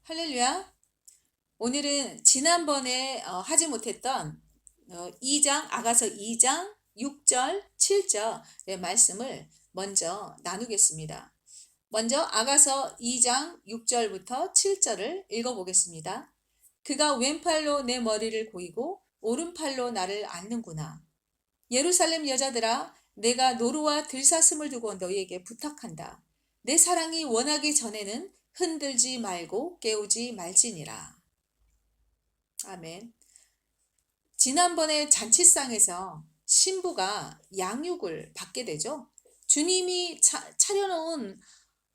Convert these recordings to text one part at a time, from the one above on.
할렐루야. 오늘은 지난번에 하지 못했던 2장, 아가서 2장 6절, 7절의 말씀을 먼저 나누겠습니다. 먼저 아가서 2장 6절부터 7절을 읽어보겠습니다. 그가 왼팔로 내 머리를 고이고 오른팔로 나를 안는구나. 예루살렘 여자들아, 내가 노루와 들사슴을 두고 너희에게 부탁한다. 내 사랑이 원하기 전에는 흔들지 말고 깨우지 말지니라. 아멘. 지난번에 잔치상에서 신부가 양육을 받게 되죠. 주님이 차려놓은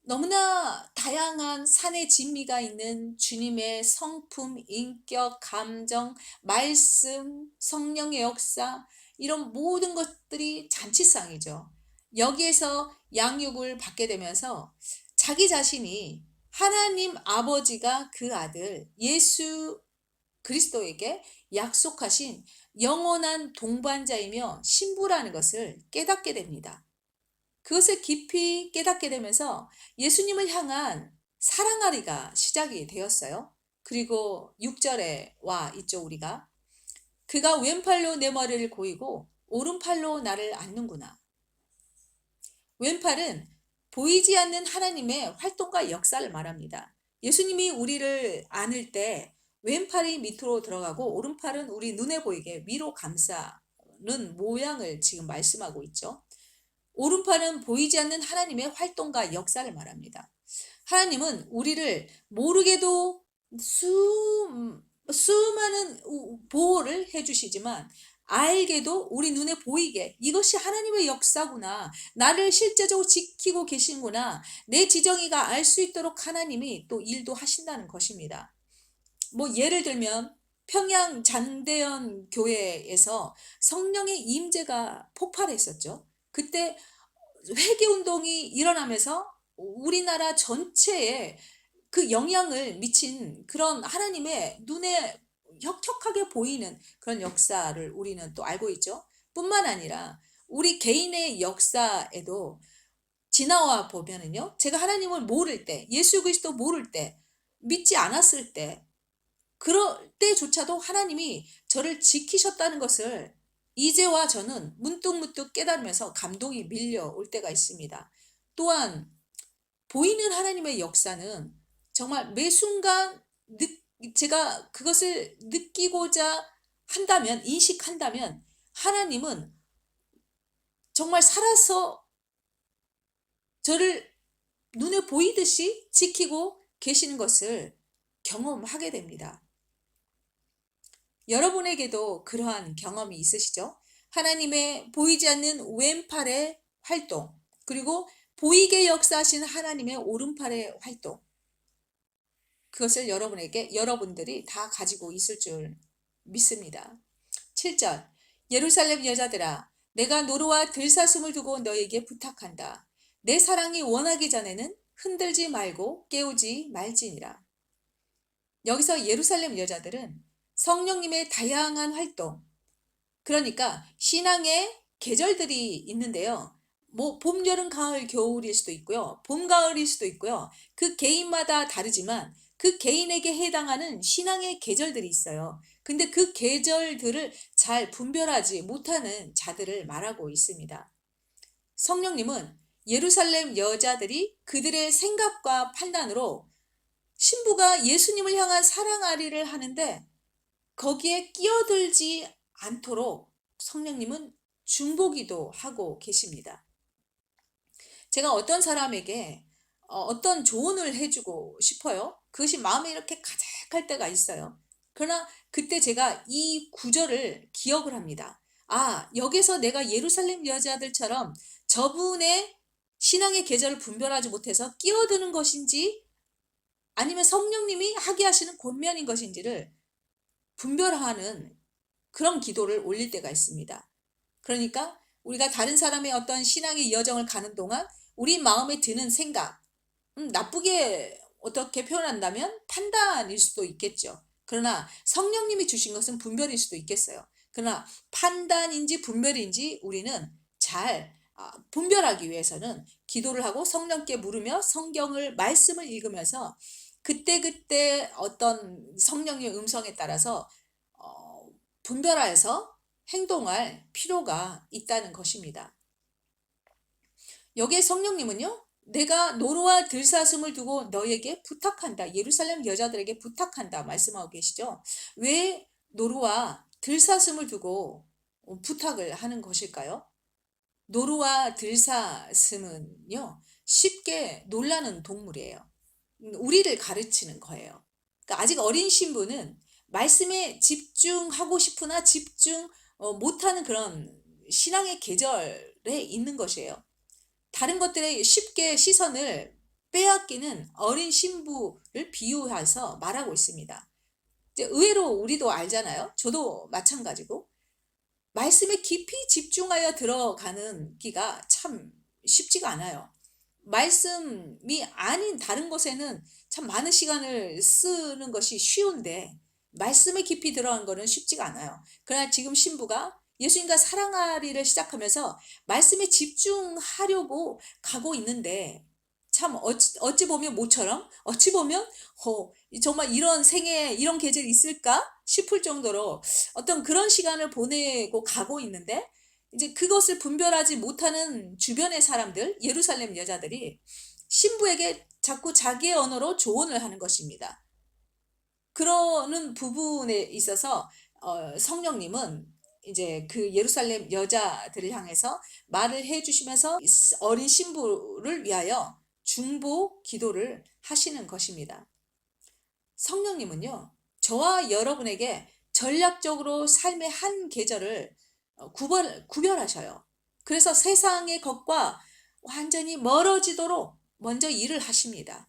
너무나 다양한 산의 진미가 있는 주님의 성품, 인격, 감정, 말씀, 성령의 역사, 이런 모든 것들이 잔치상이죠. 여기에서 양육을 받게 되면서 자기 자신이 하나님 아버지가 그 아들 예수 그리스도에게 약속하신 영원한 동반자이며 신부라는 것을 깨닫게 됩니다. 그것을 깊이 깨닫게 되면서 예수님을 향한 사랑하리가 시작이 되었어요. 그리고 6절에 와 있죠. 우리가 그가 왼팔로 내 머리를 고이고 오른팔로 나를 안는구나. 왼팔은 보이지 않는 하나님의 활동과 역사를 말합니다. 예수님이 우리를 안을 때 왼팔이 밑으로 들어가고 오른팔은 우리 눈에 보이게 위로 감싸는 모양을 지금 말씀하고 있죠. 오른팔은 보이지 않는 하나님의 활동과 역사를 말합니다. 하나님은 우리를 모르게도 수많은 보호를 해주시지만 알게도 우리 눈에 보이게 이것이 하나님의 역사구나, 나를 실제적으로 지키고 계신구나, 내 지정이가 알 수 있도록 하나님이 또 일도 하신다는 것입니다. 예를 들면 평양 장대현 교회에서 성령의 임재가 폭발했었죠. 그때 회개운동이 일어나면서 우리나라 전체에 그 영향을 미친 그런 하나님의 눈에 혁혁하게 보이는 그런 역사를 우리는 또 알고 있죠. 뿐만 아니라 우리 개인의 역사에도 지나와 보면은요, 제가 하나님을 모를 때, 예수 그리스도 모를 때, 믿지 않았을 때, 그럴 때조차도 하나님이 저를 지키셨다는 것을 이제와 저는 문득문득 깨달으면서 감동이 밀려올 때가 있습니다. 또한 보이는 하나님의 역사는 정말 매 순간 제가 그것을 느끼고자 한다면, 인식한다면 하나님은 정말 살아서 저를 눈에 보이듯이 지키고 계시는 것을 경험하게 됩니다. 여러분에게도 그러한 경험이 있으시죠? 하나님의 보이지 않는 왼팔의 활동, 그리고 보이게 역사하신 하나님의 오른팔의 활동, 그것을 여러분들이 다 가지고 있을 줄 믿습니다. 7절, 예루살렘 여자들아, 내가 노루와 들사슴을 두고 너에게 부탁한다. 내 사랑이 원하기 전에는 흔들지 말고 깨우지 말지니라. 여기서 예루살렘 여자들은 성령님의 다양한 활동, 그러니까 신앙의 계절들이 있는데요. 봄, 여름, 가을, 겨울일 수도 있고요. 봄, 가을일 수도 있고요. 그 개인마다 다르지만 그 개인에게 해당하는 신앙의 계절들이 있어요. 근데 그 계절들을 잘 분별하지 못하는 자들을 말하고 있습니다. 성령님은 예루살렘 여자들이 그들의 생각과 판단으로 신부가 예수님을 향한 사랑아리를 하는데 거기에 끼어들지 않도록 성령님은 중보기도 하고 계십니다. 제가 어떤 사람에게 어떤 조언을 해주고 싶어요. 그것이 마음에 이렇게 가득할 때가 있어요. 그러나 그때 제가 이 구절을 기억을 합니다. 여기서 내가 예루살렘 여자들처럼 저분의 신앙의 계절을 분별하지 못해서 끼어드는 것인지 아니면 성령님이 하게 하시는 권면인 것인지를 분별하는 그런 기도를 올릴 때가 있습니다. 그러니까 우리가 다른 사람의 어떤 신앙의 여정을 가는 동안 우리 마음에 드는 생각, 나쁘게 어떻게 표현한다면 판단일 수도 있겠죠. 그러나 성령님이 주신 것은 분별일 수도 있겠어요. 그러나 판단인지 분별인지 우리는 잘 분별하기 위해서는 기도를 하고 성령께 물으며 말씀을 읽으면서 그때그때 어떤 성령의 음성에 따라서 분별하여서 행동할 필요가 있다는 것입니다. 여기에 성령님은요, 내가 노루와 들사슴을 두고 너에게 부탁한다. 예루살렘 여자들에게 부탁한다 말씀하고 계시죠. 왜 노루와 들사슴을 두고 부탁을 하는 것일까요? 노루와 들사슴은요, 쉽게 놀라는 동물이에요. 우리를 가르치는 거예요. 그러니까 아직 어린 신부는 말씀에 집중하고 싶으나 집중 못하는 그런 신앙의 계절에 있는 것이에요. 다른 것들에 쉽게 시선을 빼앗기는 어린 신부를 비유해서 말하고 있습니다. 이제 의외로 우리도 알잖아요. 저도 마찬가지고 말씀에 깊이 집중하여 들어가는 기가 참 쉽지가 않아요. 말씀이 아닌 다른 것에는 참 많은 시간을 쓰는 것이 쉬운데 말씀에 깊이 들어간 거는 쉽지가 않아요. 그러나 지금 신부가 예수님과 사랑하리를 시작하면서 말씀에 집중하려고 가고 있는데 참 어찌 보면 모처럼 어찌 보면 정말 이런 생에 이런 계절이 있을까 싶을 정도로 어떤 그런 시간을 보내고 가고 있는데 이제 그것을 분별하지 못하는 주변의 사람들, 예루살렘 여자들이 신부에게 자꾸 자기의 언어로 조언을 하는 것입니다. 그러는 부분에 있어서 성령님은 이제 그 예루살렘 여자들을 향해서 말을 해주시면서 어린 신부를 위하여 중보 기도를 하시는 것입니다. 성령님은요, 저와 여러분에게 전략적으로 삶의 한 계절을 구별하셔요. 그래서 세상의 것과 완전히 멀어지도록 먼저 일을 하십니다.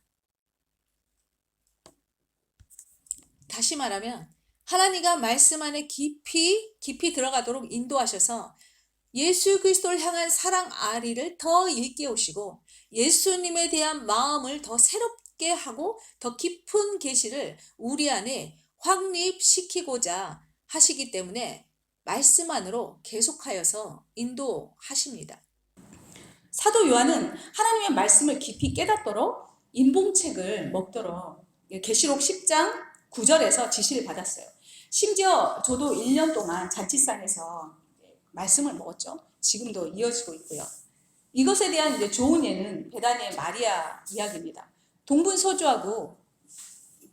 다시 말하면 하나님과 말씀 안에 깊이 들어가도록 인도하셔서 예수 그리스도를 향한 사랑 아리를 더 일깨우시고 예수님에 대한 마음을 더 새롭게 하고 더 깊은 계시를 우리 안에 확립시키고자 하시기 때문에 말씀 안으로 계속하여서 인도하십니다. 사도 요한은 하나님의 말씀을 깊이 깨닫도록 인봉책을 먹도록 계시록 10장 9절에서 지시를 받았어요. 심지어 저도 1년 동안 잔치상에서 말씀을 먹었죠. 지금도 이어지고 있고요. 이것에 대한 이제 좋은 예는 베다니의 마리아 이야기입니다. 동분서주하고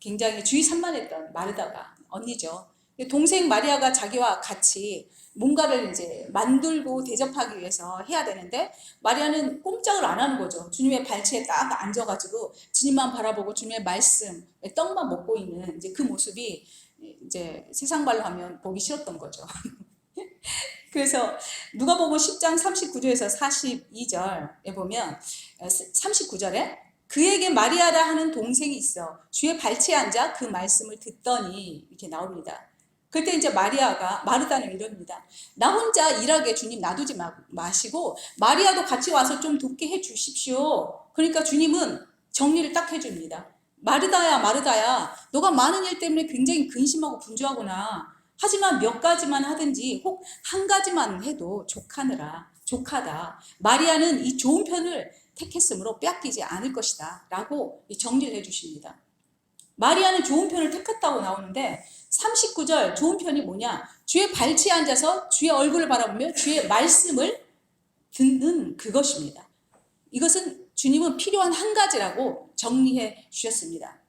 굉장히 주의 산만했던 마르다가 언니죠. 동생 마리아가 자기와 같이 뭔가를 이제 만들고 대접하기 위해서 해야 되는데 마리아는 꼼짝을 안 하는 거죠. 주님의 발치에 딱 앉아가지고 주님만 바라보고 주님의 말씀, 떡만 먹고 있는 이제 그 모습이 이제 세상 말로 하면 보기 싫었던 거죠. 그래서 누가복음 10장 39절에서 42절에 보면 39절에 그에게 마리아라 하는 동생이 있어 주의 발치에 앉아 그 말씀을 듣더니 이렇게 나옵니다. 그때 이제 마르다는 이럽니다. 나 혼자 일하게 주님 놔두지 마시고 마리아도 같이 와서 좀 돕게 해 주십시오. 그러니까 주님은 정리를 딱 해줍니다. 마르다야 너가 많은 일 때문에 굉장히 근심하고 분주하구나. 하지만 몇 가지만 하든지 혹 한 가지만 해도 족하다. 마리아는 이 좋은 편을 택했으므로 빼앗기지 않을 것이다 라고 정리를 해주십니다. 마리아는 좋은 편을 택했다고 나오는데 39절 좋은 편이 뭐냐? 주의 발치에 앉아서 주의 얼굴을 바라보며 주의 말씀을 듣는 그것입니다. 이것은 주님은 필요한 한 가지라고 정리해 주셨습니다.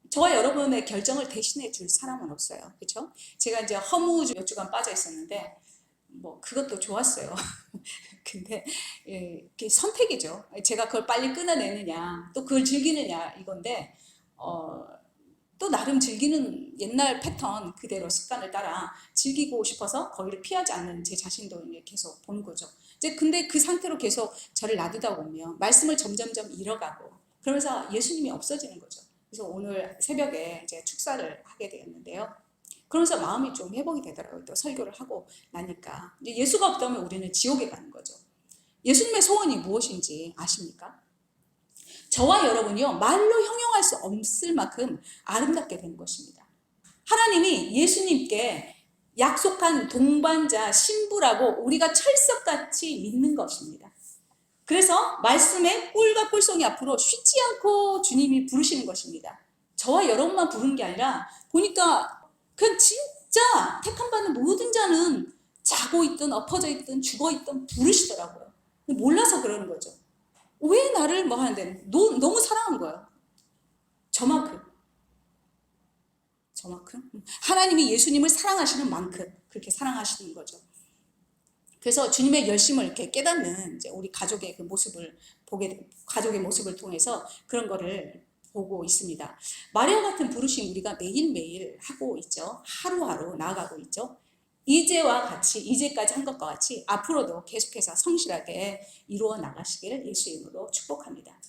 저와 여러분의 결정을 대신해 줄 사람은 없어요. 그렇죠? 제가 이제 허무주 몇 주간 빠져 있었는데 뭐 그것도 좋았어요. 근데 그게 선택이죠. 제가 그걸 빨리 끊어내느냐 또 그걸 즐기느냐 이건데 또 나름 즐기는 옛날 패턴 그대로 습관을 따라 즐기고 싶어서 거기를 피하지 않는 제 자신도 계속 보는 거죠. 이제 근데 그 상태로 계속 저를 놔두다 보면 말씀을 점점점 잃어가고 그러면서 예수님이 없어지는 거죠. 그래서 오늘 새벽에 이제 축사를 하게 되었는데요. 그러면서 마음이 좀 회복이 되더라고요. 또 설교를 하고 나니까 예수가 없다면 우리는 지옥에 가는 거죠. 예수님의 소원이 무엇인지 아십니까? 저와 여러분이요 말로 형용할 수 없을 만큼 아름답게 된 것입니다. 하나님이 예수님께 약속한 동반자 신부라고 우리가 철석같이 믿는 것입니다. 그래서 말씀의 꿀과 꿀송이 앞으로 쉬지 않고 주님이 부르시는 것입니다. 저와 여러분만 부르는 게 아니라 보니까 그냥 진짜 택함받는 모든 자는 자고 있든 엎어져 있든 죽어 있든 부르시더라고요. 몰라서 그러는 거죠. 왜 나를 뭐 하는데 너무 사랑한 거예요. 저만큼 하나님이 예수님을 사랑하시는 만큼 그렇게 사랑하시는 거죠. 그래서 주님의 열심을 이렇게 깨닫는 이제 우리 가족의 그 모습을 가족의 모습을 통해서 그런 거를 보고 있습니다. 마리아 같은 부르심 우리가 매일매일 하고 있죠. 하루하루 나아가고 있죠. 이제까지 한 것과 같이 앞으로도 계속해서 성실하게 이루어 나가시기를 예수의 이름으로 축복합니다.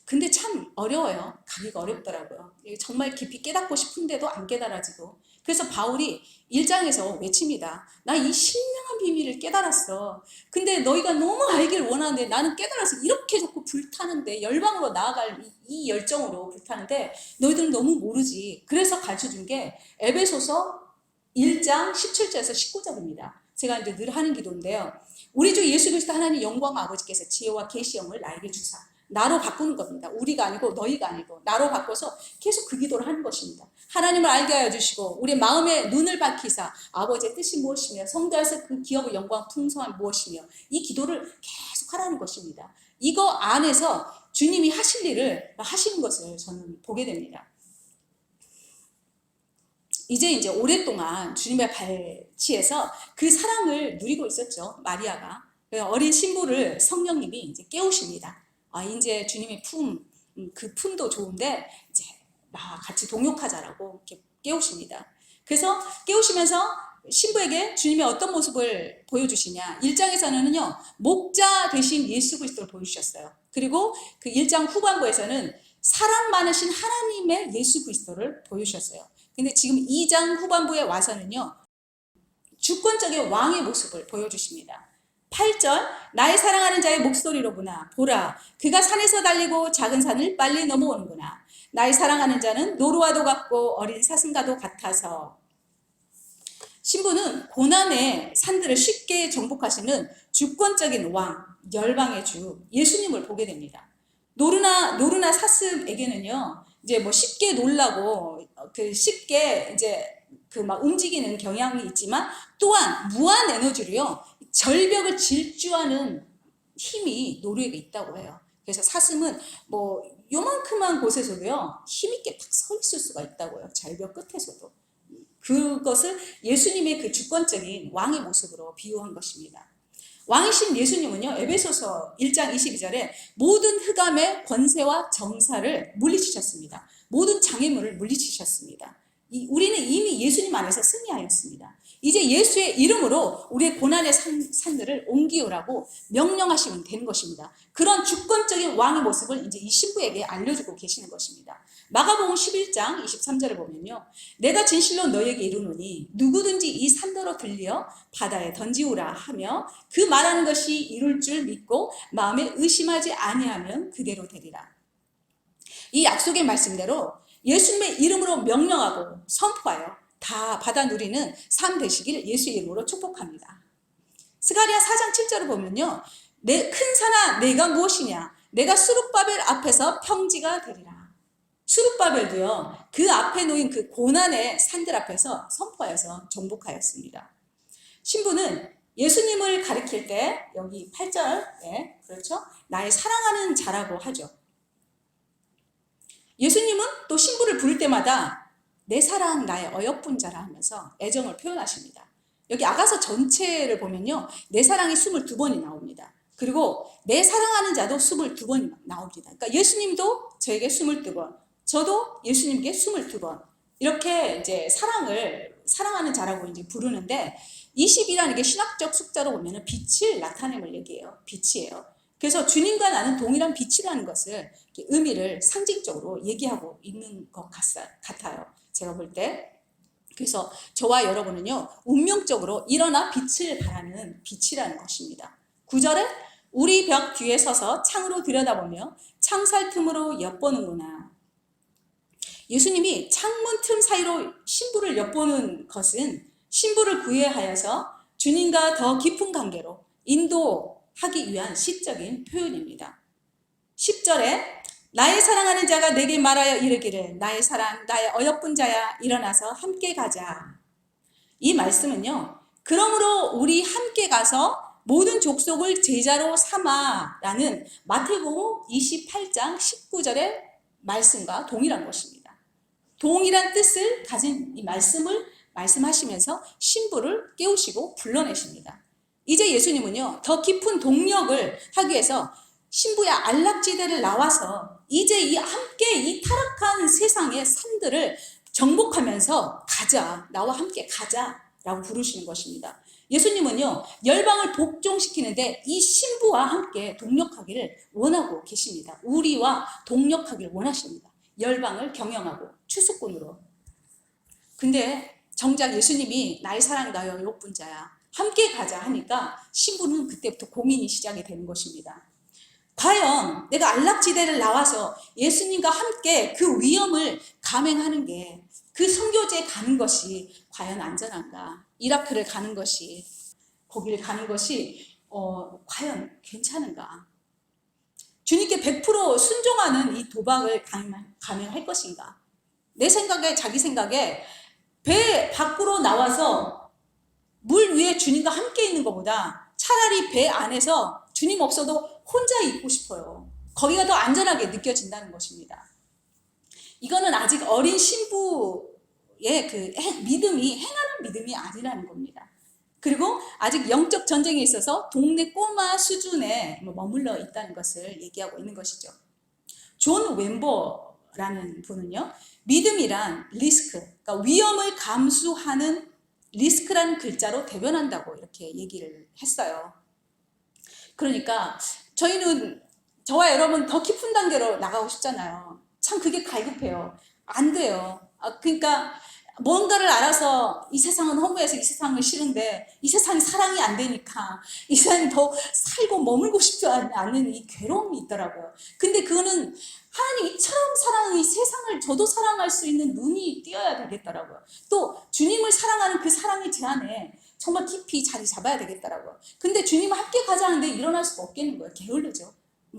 근데 참 어려워요. 가기가 어렵더라고요. 정말 깊이 깨닫고 싶은데도 안 깨달아지고. 그래서 바울이 1장에서 외칩니다. 나 이 신명한 비밀을 깨달았어. 근데 너희가 너무 알기를 원하는데 나는 깨달아서 이렇게 자꾸 불타는데 열방으로 나아갈 이 열정으로 불타는데 너희들은 너무 모르지. 그래서 가르쳐준 게 에베소서 1장 17절에서 19절입니다. 제가 이제 늘 하는 기도인데요. 우리 주 예수 그리스도 하나님 영광 아버지께서 지혜와 계시형을 나에게 주사 나로 바꾸는 겁니다. 우리가 아니고 너희가 아니고 나로 바꿔서 계속 그 기도를 하는 것입니다. 하나님을 알게 하여 주시고 우리 마음의 눈을 밝히사 아버지의 뜻이 무엇이며 성도에서 그 기업의 영광 풍성한 무엇이며 이 기도를 계속 하라는 것입니다. 이거 안에서 주님이 하실 일을 하시는 것을 저는 보게 됩니다. 이제 오랫동안 주님의 발치에서 그 사랑을 누리고 있었죠. 마리아가. 어린 신부를 성령님이 이제 깨우십니다. 이제 주님의 그 품도 좋은데 이제 같이 동역하자라고 이렇게 깨우십니다. 그래서 깨우시면서 신부에게 주님이 어떤 모습을 보여주시냐. 1장에서는요, 목자 되신 예수 그리스도를 보여주셨어요. 그리고 그 1장 후반부에서는 사랑 많으신 하나님의 예수 그리스도를 보여주셨어요. 근데 지금 2장 후반부에 와서는요, 주권적인 왕의 모습을 보여주십니다. 8절 나의 사랑하는 자의 목소리로구나. 보라 그가 산에서 달리고 작은 산을 빨리 넘어오는구나. 나의 사랑하는 자는 노루와도 같고 어린 사슴과도 같아서. 신부는 고난의 산들을 쉽게 정복하시는 주권적인 왕, 열방의 주 예수님을 보게 됩니다. 노루나 사슴에게는요 이제 뭐 쉽게 놀라고 쉽게 이제 막 움직이는 경향이 있지만 또한 무한 에너지로요 절벽을 질주하는 힘이 노루에게 있다고 해요. 그래서 사슴은 뭐 요만큼한 곳에서도요 힘있게 딱 서 있을 수가 있다고요. 절벽 끝에서도. 그것을 예수님의 그 주권적인 왕의 모습으로 비유한 것입니다. 왕이신 예수님은요 에베소서 1장 22절에 모든 흑암의 권세와 정사를 물리치셨습니다. 모든 장애물을 물리치셨습니다. 우리는 이미 예수님 안에서 승리하였습니다. 이제 예수의 이름으로 우리의 고난의 산들을 옮기우라고 명령하시면 되는 것입니다. 그런 주권적인 왕의 모습을 이제 이 신부에게 알려주고 계시는 것입니다. 마가복음 11장 23절을 보면요. 내가 진실로 너에게 이르노니 누구든지 이 산더러 들려 바다에 던지우라 하며 그 말하는 것이 이룰 줄 믿고 마음에 의심하지 아니하면 그대로 되리라. 이 약속의 말씀대로 예수님의 이름으로 명령하고 선포하여 다 받아 누리는 삶 되시길 예수의 이름으로 축복합니다. 스가랴 4장 7절을 보면요. 내 큰 산아 내가 무엇이냐 내가 수룹바벨 앞에서 평지가 되리라. 수룹바벨도요 그 앞에 놓인 그 고난의 산들 앞에서 선포하여서 정복하였습니다. 신부는 예수님을 가리킬 때 여기 8절에 그렇죠 나의 사랑하는 자라고 하죠. 예수님은 또 신부를 부를 때마다 내 사랑 나의 어여쁜 자라 하면서 애정을 표현하십니다. 여기 아가서 전체를 보면요 내 사랑이 22번이 나옵니다. 그리고 내 사랑하는 자도 22번이 나옵니다. 그러니까 예수님도 저에게 22번 저도 예수님께 22번 이렇게 이제 사랑하는 자라고 이제 부르는데 20이라는 게 신학적 숫자로 보면 빛을 나타냄을 얘기해요. 빛이에요. 그래서 주님과 나는 동일한 빛이라는 것을 의미를 상징적으로 얘기하고 있는 것 같아요. 제가 볼 때. 그래서 저와 여러분은요. 운명적으로 일어나 빛을 발하는 빛이라는 것입니다. 9절에 우리 벽 뒤에 서서 창으로 들여다보며 창살 틈으로 엿보는구나. 예수님이 창문 틈 사이로 신부를 엿보는 것은 신부를 구애하여서 주님과 더 깊은 관계로 인도하기 위한 시적인 표현입니다. 10절에 나의 사랑하는 자가 내게 말하여 이르기를 나의 사랑 나의 어여쁜 자야 일어나서 함께 가자. 이 말씀은요. 그러므로 우리 함께 가서 모든 족속을 제자로 삼아라는 마태복음 28장 19절의 말씀과 동일한 것입니다. 동일한 뜻을 가진 이 말씀을 말씀하시면서 신부를 깨우시고 불러내십니다. 이제 예수님은요. 더 깊은 동력을 하기 위해서 신부의 안락지대를 나와서 이제 이 함께 이 타락한 세상의 삶들을 정복하면서 가자, 나와 함께 가자라고 부르시는 것입니다. 예수님은요, 열방을 복종시키는데 이 신부와 함께 동력하기를 원하고 계십니다. 우리와 동력하기를 원하십니다. 열방을 경영하고 추수꾼으로. 근데 정작 예수님이 나의 사랑 나의 어여쁜 자야 함께 가자 하니까 신부는 그때부터 고민이 시작이 되는 것입니다. 과연 내가 안락지대를 나와서 예수님과 함께 그 위험을 감행하는 게 그 선교지에 가는 것이 과연 안전한가? 이라크를 가는 것이 거기를 가는 것이 과연 괜찮은가? 주님께 100% 순종하는 이 도박을 감행할 것인가? 내 생각에 자기 생각에 배 밖으로 나와서 물 위에 주님과 함께 있는 것보다 차라리 배 안에서 주님 없어도 혼자 있고 싶어요. 거기가 더 안전하게 느껴진다는 것입니다. 이거는 아직 어린 신부의 그 믿음이 행하는 믿음이 아니라는 겁니다. 그리고 아직 영적 전쟁에 있어서 동네 꼬마 수준에 머물러 있다는 것을 얘기하고 있는 것이죠. 존 웸버라는 분은요, 믿음이란 리스크, 그러니까 위험을 감수하는 리스크라는 글자로 대변한다고 이렇게 얘기를 했어요. 그러니까 저와 여러분 더 깊은 단계로 나가고 싶잖아요. 참 그게 갈급해요. 안 돼요. 그러니까 뭔가를 알아서 이 세상은 허무해서 이 세상을 싫은데 이 세상이 사랑이 안 되니까 이 세상이 더 살고 머물고 싶지 않는 이 괴로움이 있더라고요. 근데 그거는 하나님 이처럼 사랑하는 이 세상을 저도 사랑할 수 있는 눈이 띄어야 되겠더라고요. 또 주님을 사랑하는 그 사랑의 제안에 정말 깊이 자리 잡아야 되겠더라고요. 근데 주님과 함께 가자는데 일어날 수가 없겠는 거예요. 게을르죠.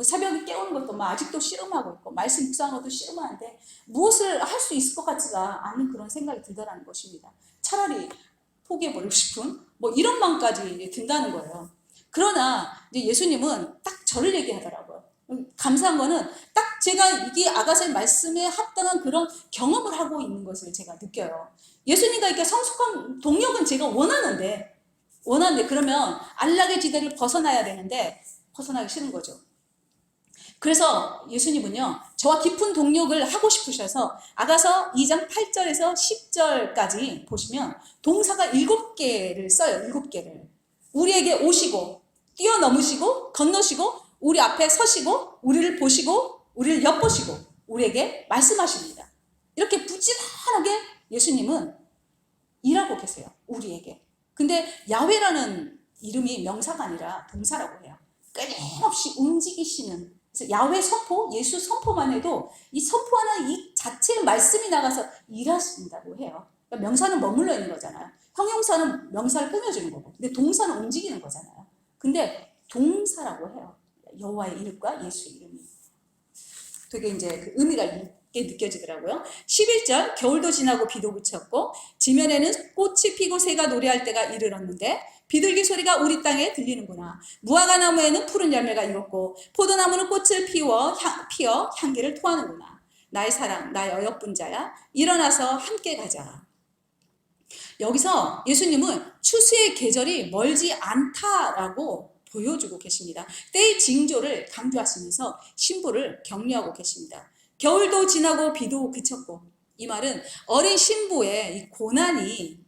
새벽에 깨우는 것도 아직도 씨름하고 있고 말씀 묵상하는 것도 씨름하는데 무엇을 할 수 있을 것 같지가 않은 그런 생각이 들더라는 것입니다. 차라리 포기해버리고 싶은 이런 마음까지 든다는 거예요. 그러나 이제 예수님은 딱 저를 얘기하더라고요. 감사한 거는 딱 제가 이게 아가서의 말씀에 합당한 그런 경험을 하고 있는 것을 제가 느껴요. 예수님과 이렇게 성숙한 동력은 제가 원하는데 그러면 안락의 지대를 벗어나야 되는데 벗어나기 싫은 거죠. 그래서 예수님은요, 저와 깊은 동력을 하고 싶으셔서 아가서 2장 8절에서 10절까지 보시면 동사가 7개를 써요. 7개를. 우리에게 오시고 뛰어넘으시고 건너시고 우리 앞에 서시고 우리를 보시고 우리를 엿보시고 우리에게 말씀하십니다. 이렇게 부지런하게 예수님은 일하고 계세요. 우리에게. 근데 야훼라는 이름이 명사가 아니라 동사라고 해요. 끊임없이 움직이시는. 그래서 야훼 선포, 예수 선포만 해도 이 선포하는 이 자체의 말씀이 나가서 일하신다고 해요. 그러니까 명사는 머물러 있는 거잖아요. 형용사는 명사를 꾸며주는 거고, 근데 동사는 움직이는 거잖아요. 근데 동사라고 해요. 여호와의 이름과 예수의 이름이. 되게 이제 그 의미가 있게 느껴지더라고요. 11절, 겨울도 지나고 비도 그쳤고 지면에는 꽃이 피고 새가 노래할 때가 이르렀는데 비둘기 소리가 우리 땅에 들리는구나. 무화과 나무에는 푸른 열매가 익었고 포도나무는 꽃을 피어 향기를 토하는구나. 나의 사랑, 나의 어여쁜 자야, 일어나서 함께 가자. 여기서 예수님은 추수의 계절이 멀지 않다라고 보여주고 계십니다. 때의 징조를 강조하시면서 신부를 격려하고 계십니다. 겨울도 지나고 비도 그쳤고, 이 말은 어린 신부의 이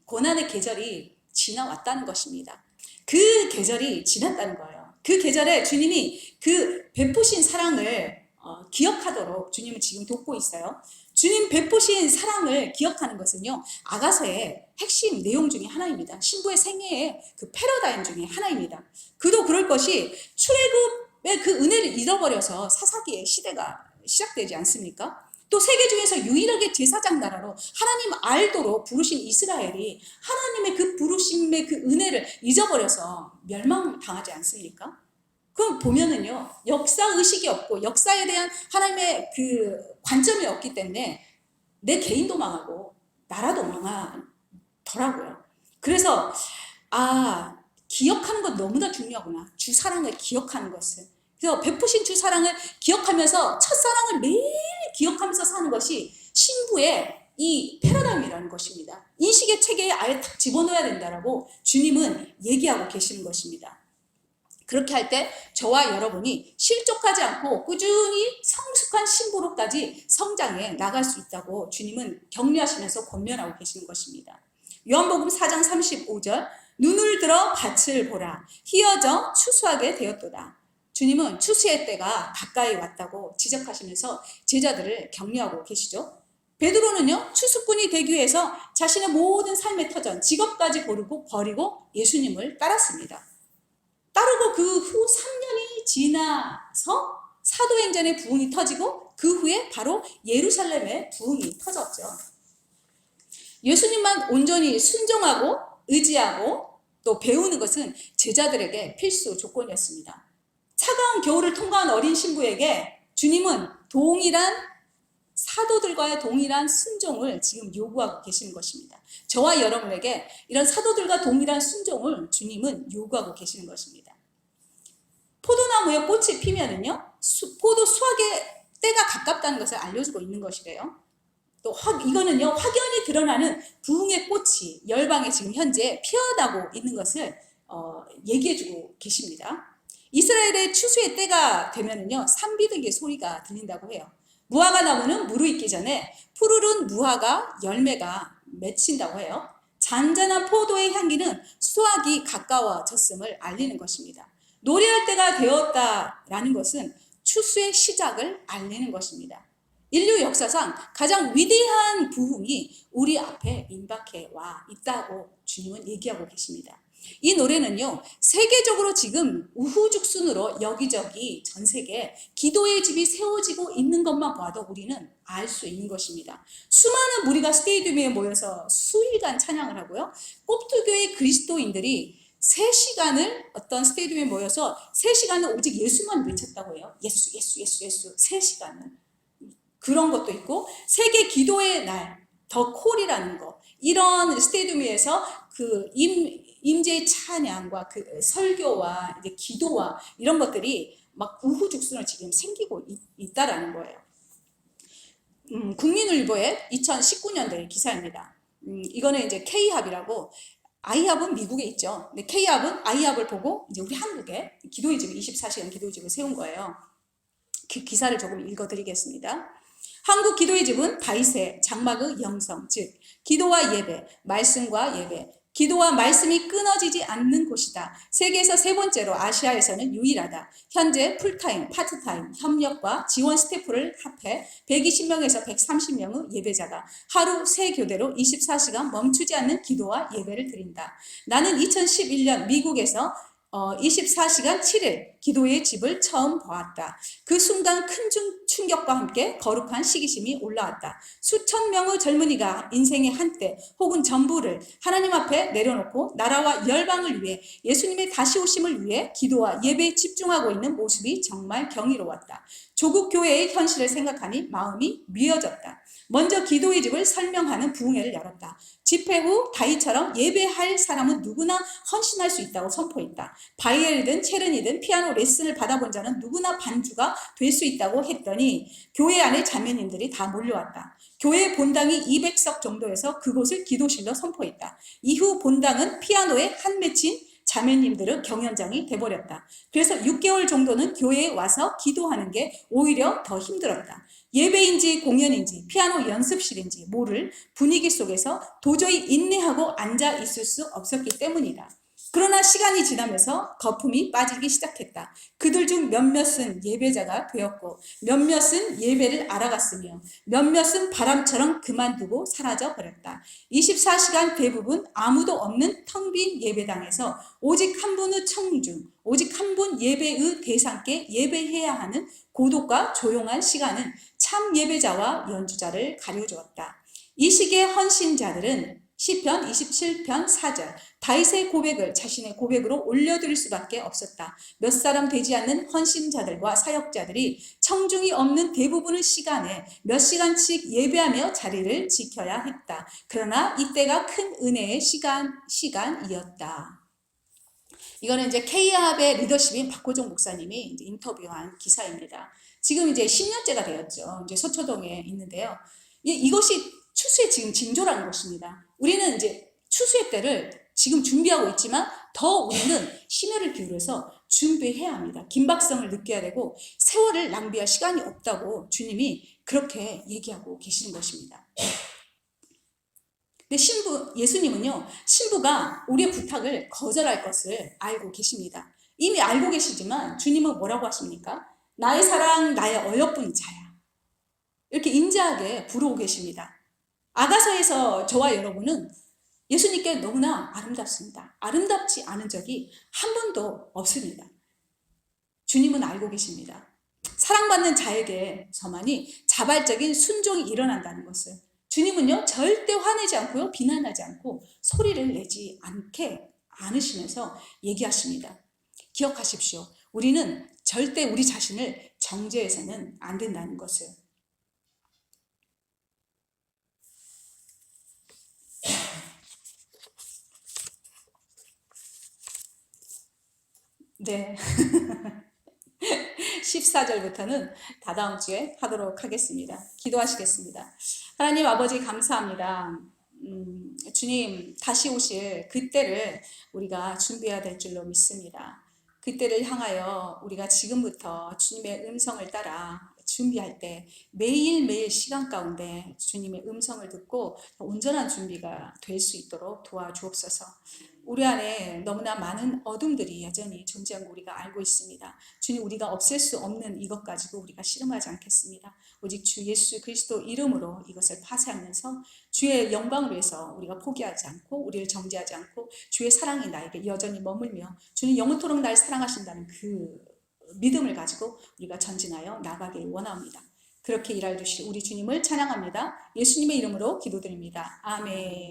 고난의 계절이 지나왔다는 것입니다. 그 계절이 지났다는 거예요. 그 계절에 주님이 그 베푸신 사랑을 기억하도록 주님은 지금 돕고 있어요. 주님 베푸신 사랑을 기억하는 것은요, 아가서의 핵심 내용 중에 하나입니다. 신부의 생애의 그 패러다임 중에 하나입니다. 그도 그럴 것이 출애굽의 그 은혜를 잃어버려서 사사기의 시대가 시작되지 않습니까? 또 세계 중에서 유일하게 제사장 나라로 하나님 알도록 부르신 이스라엘이 하나님의 그 부르심의 그 은혜를 잊어버려서 멸망당하지 않습니까? 그럼 보면은요, 역사 의식이 없고 역사에 대한 하나님의 그 관점이 없기 때문에 내 개인도 망하고 나라도 망하더라고요. 그래서 기억하는 건 너무나 중요하구나. 주 사랑을 기억하는 것은. 그래서 베푸신 주 사랑을 기억하면서 첫사랑을 매일 기억하면서 사는 것이 신부의 이 패러다임이라는 것입니다. 인식의 체계에 아예 딱 집어넣어야 된다라고 주님은 얘기하고 계시는 것입니다. 그렇게 할 때 저와 여러분이 실족하지 않고 꾸준히 성숙한 신부로까지 성장해 나갈 수 있다고 주님은 격려하시면서 권면하고 계시는 것입니다. 요한복음 4장 35절 눈을 들어 밭을 보라 희어져 추수하게 되었도다. 주님은 추수의 때가 가까이 왔다고 지적하시면서 제자들을 격려하고 계시죠. 베드로는요, 추수꾼이 되기 위해서 자신의 모든 삶의 터전, 직업까지 버리고 예수님을 따랐습니다. 따르고 그 후 3년이 지나서 사도행전의 부흥이 터지고 그 후에 바로 예루살렘의 부흥이 터졌죠. 예수님만 온전히 순종하고 의지하고 또 배우는 것은 제자들에게 필수 조건이었습니다. 차가운 겨울을 통과한 어린 신부에게 주님은 사도들과의 동일한 순종을 지금 요구하고 계시는 것입니다. 저와 여러분에게 이런 사도들과 동일한 순종을 주님은 요구하고 계시는 것입니다. 포도나무에 꽃이 피면은요, 포도 수확의 때가 가깝다는 것을 알려주고 있는 것이래요. 또 이거는요, 확연히 드러나는 부흥의 꽃이 열방에 지금 현재 피어나고 있는 것을 얘기해주고 계십니다. 이스라엘의 추수의 때가 되면은요, 산비둘기 소리가 들린다고 해요. 무화과 나무는 무르익기 전에 푸르른 무화과 열매가 맺힌다고 해요. 잔잔한 포도의 향기는 수확이 가까워졌음을 알리는 것입니다. 노래할 때가 되었다라는 것은 추수의 시작을 알리는 것입니다. 인류 역사상 가장 위대한 부흥이 우리 앞에 임박해 와 있다고 주님은 얘기하고 계십니다. 이 노래는요, 세계적으로 지금 우후죽순으로 여기저기 전 세계에 기도의 집이 세워지고 있는 것만 봐도 우리는 알 수 있는 것입니다. 수많은 무리가 스테디움에 모여서 수일간 찬양을 하고요. 꼽두교의 그리스도인들이 3시간을 어떤 스테디움에 모여서 3시간을 오직 예수만 외쳤다고 해요. 예수, 예수, 예수, 예수. 3시간을. 그런 것도 있고, 세계 기도의 날, 더 콜이라는 거. 이런 스테디움에서 그 임재의 찬양과 그 설교와 이제 기도와 이런 것들이 막 우후죽순으로 지금 생기고 있다라는 거예요. 국민일보의 2019년도의 기사입니다. 이거는 이제 K합이라고, 아이합은 미국에 있죠. 근데 K합은 아이합을 보고 이제 우리 한국에 기도의 집 24시간 기도의 집을 세운 거예요. 그 기사를 조금 읽어드리겠습니다. 한국 기도의 집은 다윗의 장막의 영성, 즉 기도와 예배, 말씀과 예배, 기도와 말씀이 끊어지지 않는 곳이다. 세계에서 3번째로 아시아에서는 유일하다. 현재 풀타임, 파트타임, 협력과 지원 스태프를 합해 120명에서 130명의 예배자가 하루 3교대로 24시간 멈추지 않는 기도와 예배를 드린다. 나는 2011년 미국에서 24시간 7일 기도의 집을 처음 보았다. 그 순간 큰 충격과 함께 거룩한 시기심이 올라왔다. 수천 명의 젊은이가 인생의 한때 혹은 전부를 하나님 앞에 내려놓고 나라와 열방을 위해 예수님의 다시 오심을 위해 기도와 예배에 집중하고 있는 모습이 정말 경이로웠다. 조국 교회의 현실을 생각하니 마음이 미어졌다. 먼저 기도의 집을 설명하는 부흥회를 열었다. 집회 후 다윗처럼 예배할 사람은 누구나 헌신할 수 있다고 선포했다. 바이엘이든 체른이든 피아노 레슨을 받아본 자는 누구나 반주가 될 수 있다고 했더니 교회 안에 자매님들이 다 몰려왔다. 교회 본당이 200석 정도여서 그곳을 기도실로 선포했다. 이후 본당은 피아노에 한 맺힌 자매님들의 경연장이 돼버렸다. 그래서 6개월 정도는 교회에 와서 기도하는 게 오히려 더 힘들었다. 예배인지 공연인지 피아노 연습실인지 모를 분위기 속에서 도저히 인내하고 앉아 있을 수 없었기 때문이다. 그러나 시간이 지나면서 거품이 빠지기 시작했다. 그들 중 몇몇은 예배자가 되었고 몇몇은 예배를 알아갔으며 몇몇은 바람처럼 그만두고 사라져 버렸다. 24시간 대부분 아무도 없는 텅 빈 예배당에서 오직 한 분의 청중, 오직 한 분 예배의 대상께 예배해야 하는 고독과 조용한 시간은 참 예배자와 연주자를 가려주었다. 이 시기의 헌신자들은 시편 27편 4절. 다윗의 고백을 자신의 고백으로 올려드릴 수밖에 없었다. 몇 사람 되지 않는 헌신자들과 사역자들이 청중이 없는 대부분의 시간에 몇 시간씩 예배하며 자리를 지켜야 했다. 그러나 이때가 큰 은혜의 시간이었다. 이거는 이제 K합의 리더십인 박호정 목사님이 이제 인터뷰한 기사입니다. 지금 이제 10년째가 되었죠. 이제 서초동에 있는데요. 이것이 추수의 지금 징조라는 것입니다. 우리는 이제 추수의 때를 지금 준비하고 있지만 더 우리는 심혈을 기울여서 준비해야 합니다. 긴박성을 느껴야 되고 세월을 낭비할 시간이 없다고 주님이 그렇게 얘기하고 계시는 것입니다. 근데 예수님은요, 신부가 우리의 부탁을 거절할 것을 알고 계십니다. 이미 알고 계시지만 주님은 뭐라고 하십니까? 나의 사랑, 나의 어여쁜 자야. 이렇게 인자하게 부르고 계십니다. 아가서에서 저와 여러분은 예수님께 너무나 아름답습니다. 아름답지 않은 적이 한 번도 없습니다. 주님은 알고 계십니다. 사랑받는 자에게서만이 자발적인 순종이 일어난다는 것을. 주님은요, 절대 화내지 않고요, 비난하지 않고 소리를 내지 않으시면서 얘기하십니다. 기억하십시오. 우리는 절대 우리 자신을 정죄해서는 안 된다는 것을. 네. 14절부터는 다다음 주에 하도록 하겠습니다. 기도하시겠습니다. 하나님 아버지 감사합니다. 주님 다시 오실 그때를 우리가 준비해야 될 줄로 믿습니다. 그때를 향하여 우리가 지금부터 주님의 음성을 따라 준비할 때 매일매일 시간 가운데 주님의 음성을 듣고 온전한 준비가 될 수 있도록 도와주옵소서. 우리 안에 너무나 많은 어둠들이 여전히 존재한 거 우리가 알고 있습니다. 주님, 우리가 없앨 수 없는 이것 가지고 우리가 씨름하지 않겠습니다. 오직 주 예수 그리스도 이름으로 이것을 파쇄하면서 주의 영광을 위해서 우리가 포기하지 않고 우리를 정죄하지 않고 주의 사랑이 나에게 여전히 머물며 주님 영원토록 날 사랑하신다는 그 믿음을 가지고 우리가 전진하여 나가길 원합니다. 그렇게 일하여 주실 우리 주님을 찬양합니다. 예수님의 이름으로 기도드립니다. 아멘.